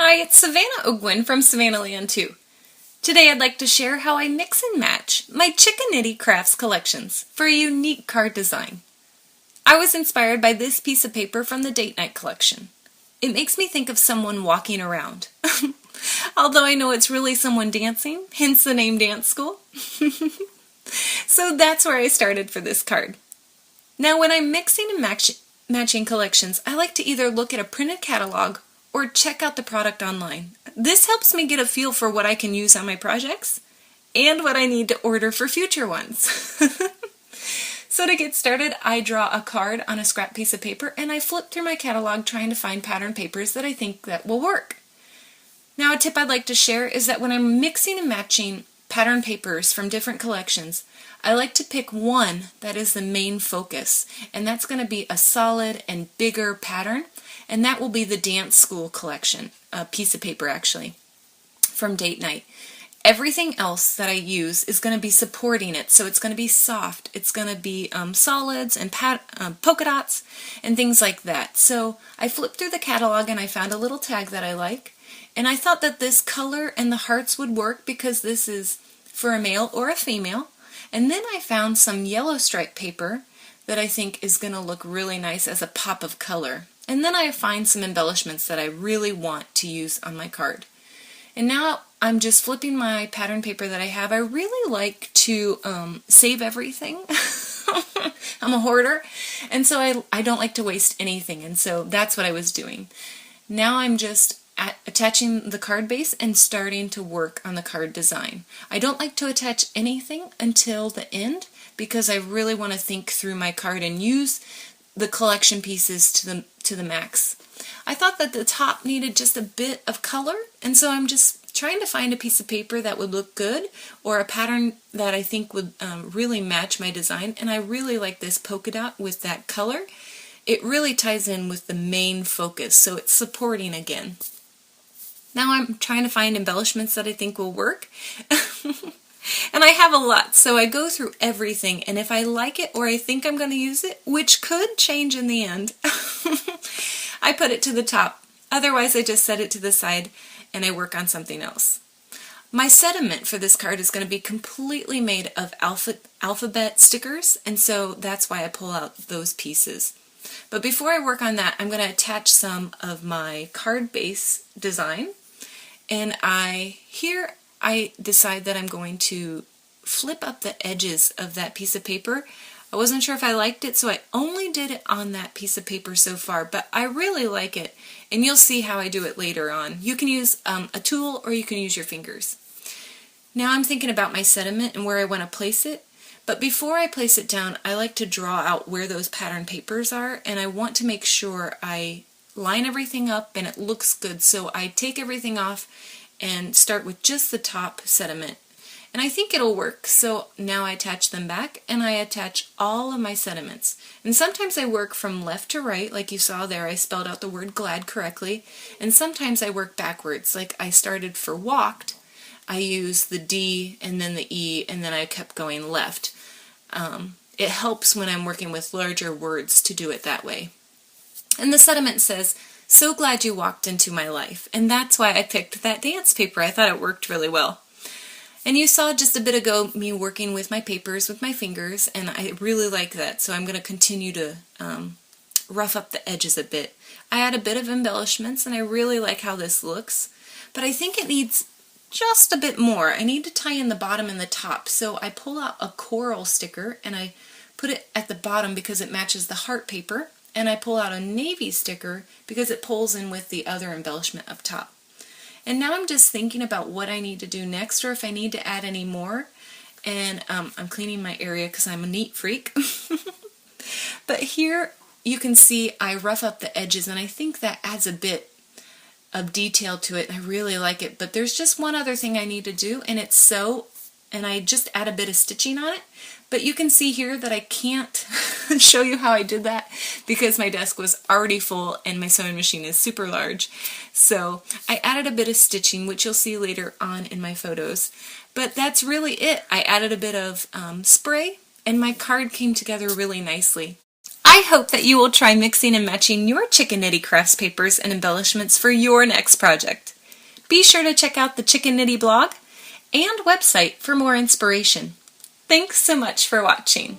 Hi, it's Savannah Ogwin from Savannahland 2. Today I'd like to share how I mix and match my Chickaniddy Crafts collections for a unique card design. I was inspired by this piece of paper from the date night collection. It makes me think of someone walking around. Although I know it's really someone dancing, hence the name Dance School. So that's where I started for this card. Now when I'm mixing and matching collections, I like to either look at a printed catalog or check out the product online. This helps me get a feel for what I can use on my projects and what I need to order for future ones. So to get started, I draw a card on a scrap piece of paper and I flip through my catalog trying to find pattern papers that I think that will work. Now a tip I'd like to share is that when I'm mixing and matching pattern papers from different collections, I like to pick one that is the main focus, and that's going to be a solid and bigger pattern, and that will be the Dance School collection, a piece of paper actually, from date night. Everything else that I use is going to be supporting it, so it's going to be soft, it's going to be solids and polka dots and things like that. So I flipped through the catalog and I found a little tag that I like, and I thought that this color and the hearts would work because this is for a male or a female. And then I found some yellow stripe paper that I think is going to look really nice as a pop of color. And then I find some embellishments that I really want to use on my card. And now I'm just flipping my pattern paper that I have. I really like to save everything. I'm a hoarder, and so I don't like to waste anything, and so that's what I was doing. Now I'm just attaching the card base and starting to work on the card design. I don't like to attach anything until the end because I really want to think through my card and use the collection pieces to the max. I thought that the top needed just a bit of color, and so I'm just trying to find a piece of paper that would look good or a pattern that I think would really match my design, and I really like this polka dot with that color. It really ties in with the main focus, so it's supporting again. Now I'm trying to find embellishments that I think will work. And I have a lot, so I go through everything, and if I like it or I think I'm going to use it, which could change in the end, I put it to the top. Otherwise I just set it to the side and I work on something else. My sentiment for this card is going to be completely made of alphabet stickers, and so that's why I pull out those pieces. But before I work on that, I'm going to attach some of my card base design. And I decide that I'm going to flip up the edges of that piece of paper. I wasn't sure if I liked it, so I only did it on that piece of paper so far, but I really like it, and you'll see how I do it later on. You can use a tool or you can use your fingers. Now I'm thinking about my sentiment and where I want to place it, but before I place it down, I like to draw out where those pattern papers are, and I want to make sure I line everything up and it looks good, so I take everything off and start with just the top sentiment. And I think it'll work, so now I attach them back and I attach all of my sentiments. And sometimes I work from left to right, like you saw there, I spelled out the word glad correctly, and sometimes I work backwards, like I started for walked, I used the D and then the E, and then I kept going left. It helps when I'm working with larger words to do it that way. And the sentiment says, "So glad you walked into my life." And that's why I picked that dance paper. I thought it worked really well. And you saw just a bit ago me working with my papers with my fingers, and I really like that, so I'm going to continue to rough up the edges a bit. I add a bit of embellishments, and I really like how this looks, but I think it needs just a bit more. I need to tie in the bottom and the top, so I pull out a coral sticker and I put it at the bottom because it matches the heart paper, and I pull out a navy sticker because it pulls in with the other embellishment up top. And now I'm just thinking about what I need to do next or if I need to add any more, and I'm cleaning my area because I'm a neat freak. But here you can see I rough up the edges, and I think that adds a bit of detail to it, and I really like it. But there's just one other thing I need to do, and it's sew, and I just add a bit of stitching on it. But you can see here that I can't show you how I did that because my desk was already full and my sewing machine is super large. So I added a bit of stitching, which you'll see later on in my photos. But that's really it. I added a bit of spray, and my card came together really nicely. I hope that you will try mixing and matching your Chickaniddy Crafts papers and embellishments for your next project. Be sure to check out the Chickaniddy blog and website for more inspiration. Thanks so much for watching.